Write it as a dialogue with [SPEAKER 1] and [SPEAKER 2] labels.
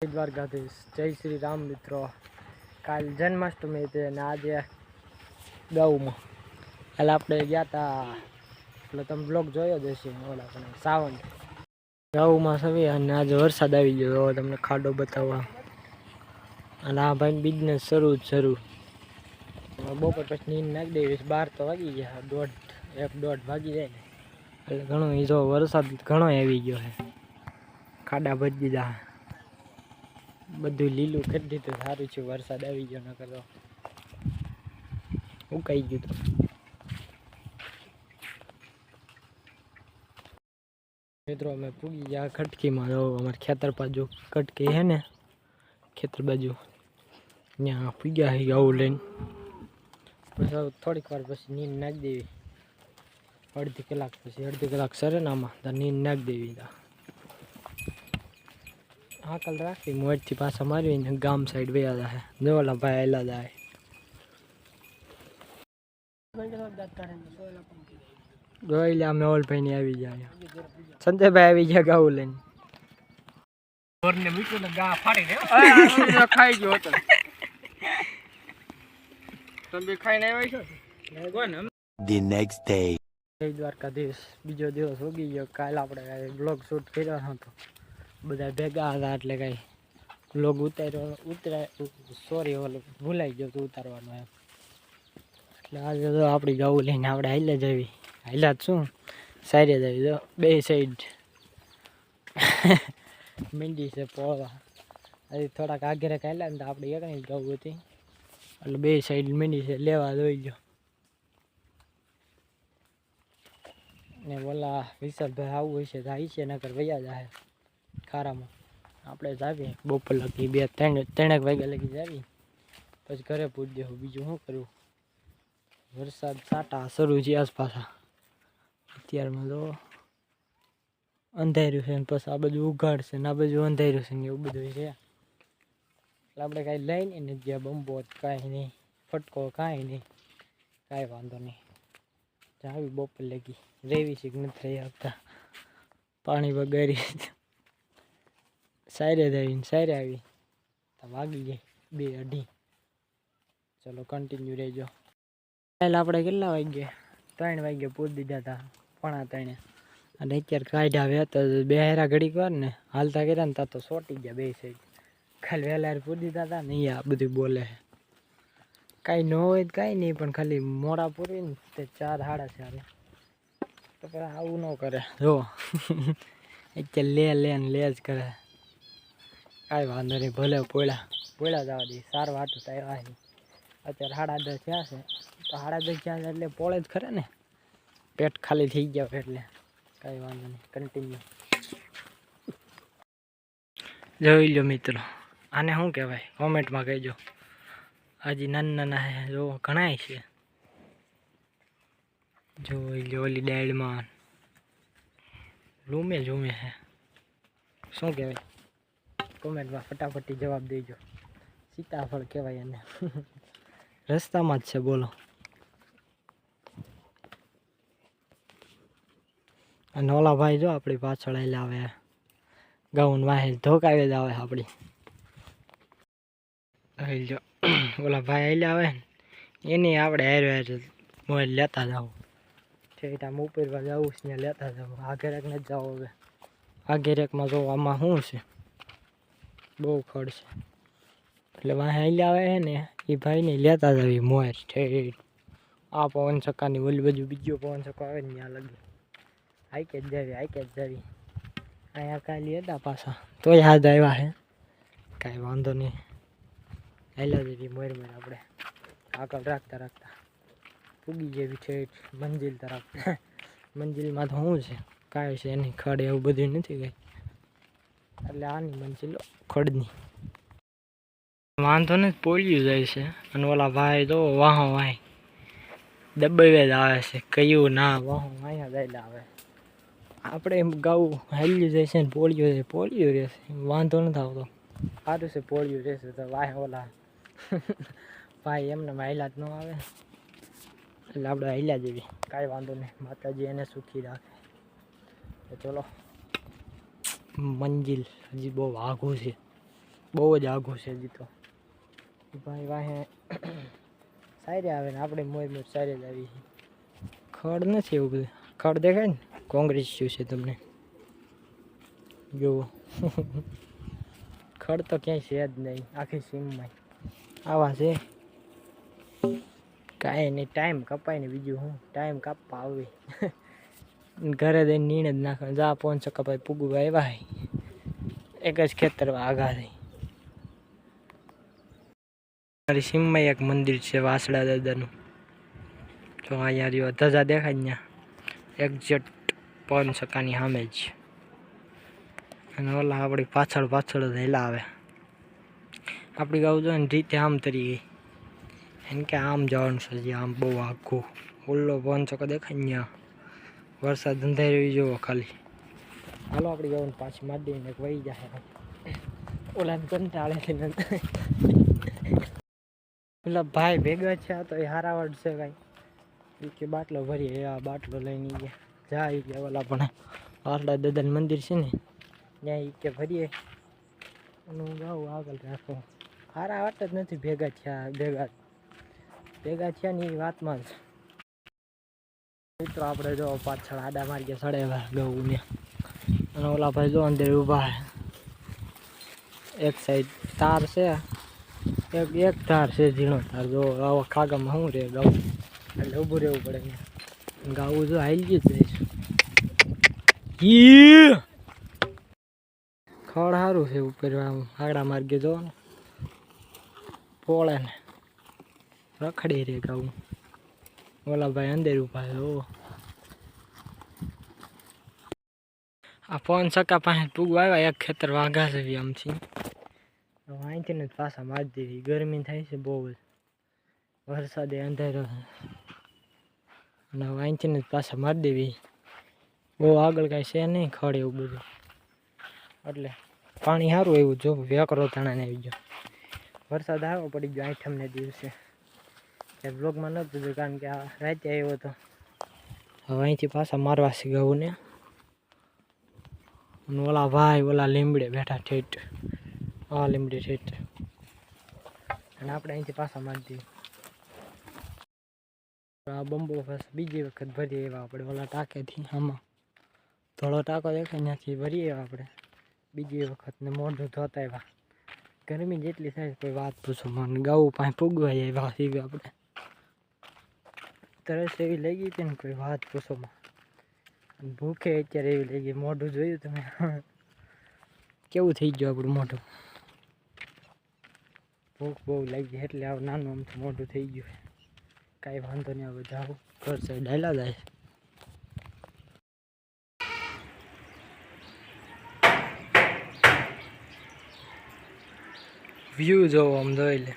[SPEAKER 1] દ્વારકાધીશ જય શ્રી રામ મિત્રો। કાલ જન્માષ્ટમી હતી અને આજે ગૌમાં કાલે આપણે ગયા હતા એટલે તમે બ્લોગ જોયો જ હશે ઓલા પણ સાવન ગૌમાં સવી અને આજે વરસાદ આવી ગયો તમને ખાડો બતાવવા અને આ ભાઈ બિઝનેસ શરૂ બપોર પછી નીંદ નાખી દેવી 12 તો વાગી ગયા 1:30 વાગી જાય ને એટલે ઘણો જો વરસાદ ઘણો આવી ગયો છે ખાડા ભરી દીધા બધું લીલું કરી દીધું સારું છે વરસાદ આવી ગયો નકર તો ઉકાઈ ગયું તો મિત્રો અમે પૂગી ગયા ખટકીમાં અમારે ખેતર બાજુ કટકી હે ને ખેતર બાજુ ત્યાં પૂગ્યા છે આવું લઈને પછી થોડીક વાર પછી નીંદ નાખી દેવી અડધી કલાક સરે ને આમાં તો નીંદ નાખી દેવી હાકલ રાખી મોડથી પાછા મારીને ગામ સાઈડ વયા જાય જોવાલા ભાઈ આયલા જાય જોઈ મેવલભાઈ ની આવી જાય સંજયભાઈ આવી ગયા ગાઉ લઈને ખાઈ ગયો હતો તમે ખાઈને આવ્યા છો
[SPEAKER 2] The next day.
[SPEAKER 1] જય દ્વારકાધીશ બીજો દિવસ ઉગી ગયો કાલ આપણે બ્લોગ શૂટ કર્યો હતો બધા ભેગા હતા એટલે કઈ બ્લોગ ભૂલાઈ ગયો તો ઉતારવાનો એમ એટલે આજે તો આપણી ગાઉ લઈને આપણે હાઈલે જવી હાઈલા જ શું સાઈડે જવી જો બે સાઈડ મીંડી છે પોળવા હજી થોડાક આગળ હાલ્યા ને તો આપણે એકની ગાઉ હતી એટલે બે સાઈડ મીંડી છે લેવા દોઈ ગયો ને બોલા વિશાલભાઈ આવું હોય છે તો આવી છે નકર વૈયા જાય ખારામાં આપણે જાવીએ બપોર લગી 2-3 વાગ્યા લગી જાવી પછી ઘરે પૂછ દેવું બીજું શું કરવું વરસાદ સાટા શરૂ છે આસપાસ અત્યારમાં તો અંધાર્યું છે ને પછી આ બધું ઉઘાડ છે ને આ બધું અંધાર્યું છે ને એવું બધું છે એટલે આપણે કાંઈ લઈને ને જ્યાં બંબો કાંઈ નહીં ફટકો કાંઈ નહીં કાંઈ વાંધો નહીં જાવી બપોર લગી રેવી છે કે નથી રહી આવતા પાણી વગાડી સાયરે આવી તો વાગી જાય 2-2:30 ચલો કન્ટિન્યુ રહેજો કાલે આપણે કેટલા વાગ્યા 3 વાગ્યા પૂરી દીધા હતા 2:45 અને અત્યારે કાઢ્યા આવ્યા તો બે હેરા ઘડીક વાર ને હાલતા કર્યા ને ત્યાં તો સોટી ગયા બે સાઈડ ખાલી વહેલા પૂરી દીધા હતા ને આ બધું બોલે કાંઈ ન હોય તો કાંઈ નહીં પણ ખાલી મોડા પૂરી ને તે 4-4:30 તો પેલા આવું ન કરે જો અત્યારે લે જ કરે કાંઈ વાંધો નહીં ભલે પોળા જવા દે સારું વાટું તો આવ્યા અત્યારે 10:30 થયા છે તો 10:30 થયા એટલે પોળે જ ખરે ને પેટ ખાલી થઈ ગયા એટલે કાંઈ વાંધો નહીં કન્ટિન્યુ જોઈ લો મિત્રો આને શું કહેવાય કોમેન્ટમાં કહેજો હજી નાના હે જો ઘણાય છે જોઈ લો ઓલી ડાળમાં લૂમે હે શું કહેવાય કોમેન્ટમાં ફટાફટી જવાબ દેજો સીતાફળ કહેવાય એને રસ્તામાં જ છે બોલો અને ઓલા ભાઈ જો આપણી પાછળ આવે ગાઉન વાહે ધોકાવે જ આવે આપણી જો ઓલા ભાઈ આવેલા આવે ને એની આપણે હારે મોબાઈલ લેતા જાવ ઠેઠ આમ ઉપરવા જવું છે ત્યાં લેતા જાવ આગળ એક નથી જાવ હવે આગળ એકમાં જો આમાં શું છે બહુ ખડ છે એટલે વાહે હાલ્યા આવે છે ને એ ભાઈને લેતા જાવી મોર ઠેઠ આ પવન ચક્કાની ઓલી બાજુ બીજો પવન ચક્કો આવે ને ત્યાં લગી હાઈકે જ જાવી અહીંયા કાંઈ હતા પાછા તો યાદ આવ્યા છે કાંઈ વાંધો નહીં હાલ્યા જવી મોર આપણે આગળ રાખતા પૂગી જેવી ઠેઠ મંજિલ તરફ મંજિલમાં તો શું છે કાંઈ છે એની ખડ એવું બધું નથી કંઈ એટલે આની મંજિલ ખડની વાંધો ને પોળ્યું જાય છે અને ઓલા ભાઈ તો વાહો દબાવે જ આવે છે કયું ના વાહો અહીંયા જાય આવે આપણે એમ ગાવું હાલ્યું જાય છે ને પોળ્યું રહેશે વાંધો નથી આવતો સારું છે પોળ્યું રહેશે તો વાહ ઓલા ભાઈ એમને હાલ્યા જ ન આવે એટલે આપણે હાલ્યા જેવી કાંઈ વાંધો નહીં માતાજી એને સુખી રાખે તો ચલો મંજિલ હજી બહુ આઘું છે બહુ જ આઘું છે હજી તો ભાઈ વાહે સાયરે આવે ને આપણે મોજ મોજ સાયરે જ આવી ખડ નથી એવું બધું ખડ દેખાય ને કોંગ્રેસ જેવું છે તમને જુઓ ખડ તો ક્યાંય છે જ નહીં આખી સીમમાં આવા છે કાંઈ નહીં ટાઈમ કપાય ને બીજું હું ટાઈમ કાપવા આવી ઘરે જઈને નીણ જ નાખે જા 500 કપાય પૂગવા આવ્યા એક જ ખેતરમાં આઘા થઈ મારી સીમમાં એક મંદિર છે વાસડા દાદાનું જો અહીંયા રહ્યો ધજા દેખાય ત્યાં એક્ઝેક્ટ 500 ની સામે જ અને ઓલા આપણી પાછળ પાછળ જ હેલા આવે આપણી ગાઉ જો ને રીતે આમ તરી ગઈ એને કે આમ જવાનું છે આમ બહુ આઘું ઓલો 500 દેખાય ત્યાં વરસાદ અંધાઈ રહ્યો જોવો ખાલી હાલો આપણી ગાઉને પાછી મારી દઈને વહી જાય ઓલાને કંટાળે છે પેલા ભાઈ ભેગા છે તો એ હારાવડ છે કાંઈ કે બાટલો ભરીએ આ બાટલો લઈને ગયા જાય કે ઓલા પણ વાસડા દાદાનું મંદિર છે ને ત્યાં કે ભરીએ અને હું ગાઉં આગળ રાખો હારા વાટ જ નથી ભેગા થયા ને એ વાતમાં જ મિત્રો આપણે જો પાછળ આડા મારી ગયા સડે ગૌ ને અને ઓલા ભાઈ જો અંદર ઊભા એક સાઈડ તાર છે એક તાર છે ઝીણો તાર જો આવો ખાગામાં શું રે ગાઉં એટલે ઊભું રહેવું પડે ગાવું જો હાઈ ગયું જઈશ ખડ સારું છે ઉપર આમ આડા માર્ગે જો ને પોળે ને રખડી રે ગાવું ઓલા ભાઈ અંદર ઊભા છે ઓ આ 500 પાસે પૂગવા આવ્યા એક ખેતર વાઘા છે આમથી અહીંથી ને પાછા મારી દેવી ગરમી થાય છે બહુ જ વરસાદે અંધારો અને અહીંથી ને પાછા મારી દેવી બહુ આગળ કાંઈ છે નહીં ખડ એવું બધું એટલે પાણી સારું એવું જો વેકરો તણાને આવી ગયો વરસાદ આવ્યો પડી ગયો 8મ દિવસે બ્લોગમાં નહોતું જોયું કારણ કે આ રાતે આવ્યો હતો હવે અહીંથી પાછા મારવા છે ગૌ ને ઓલા ભાઈ ઓલા લીમડે બેઠા ઠેઠ આ લીમડે ઠેઠ અને આપણે અહીંથી પાછા મારી દઈએ આ બંબો બસ બીજી વખત ભરીએ એવા આપણે ઓલા ટાંકેથી આમાં ધોળો ટાંકો દેખાય ત્યાંથી ભરીએ એવા આપણે બીજી વખત ને મોઢું ધોતા એવા ગરમી જેટલી થાય કોઈ વાત પૂછો મને ગાઉ પાસે પૂગવા જાય સીવી આપણે તરસ એવી લઈ ગઈ હતી ને કોઈ વાત પૂછો ભૂખે અત્યારે એવી લઈ ગઈ મોઢું જોયું તમે કેવું થઈ ગયું આપણું મોઢું ભૂખ બહુ લાગી એટલે આવું નાનું આમથી મોઢું થઈ ગયું કાંઈ વાંધો નહીં હવે જાઓ ઘર સાઈડ ડાયલા જાય વ્યૂ જોવો આમ જોઈ લે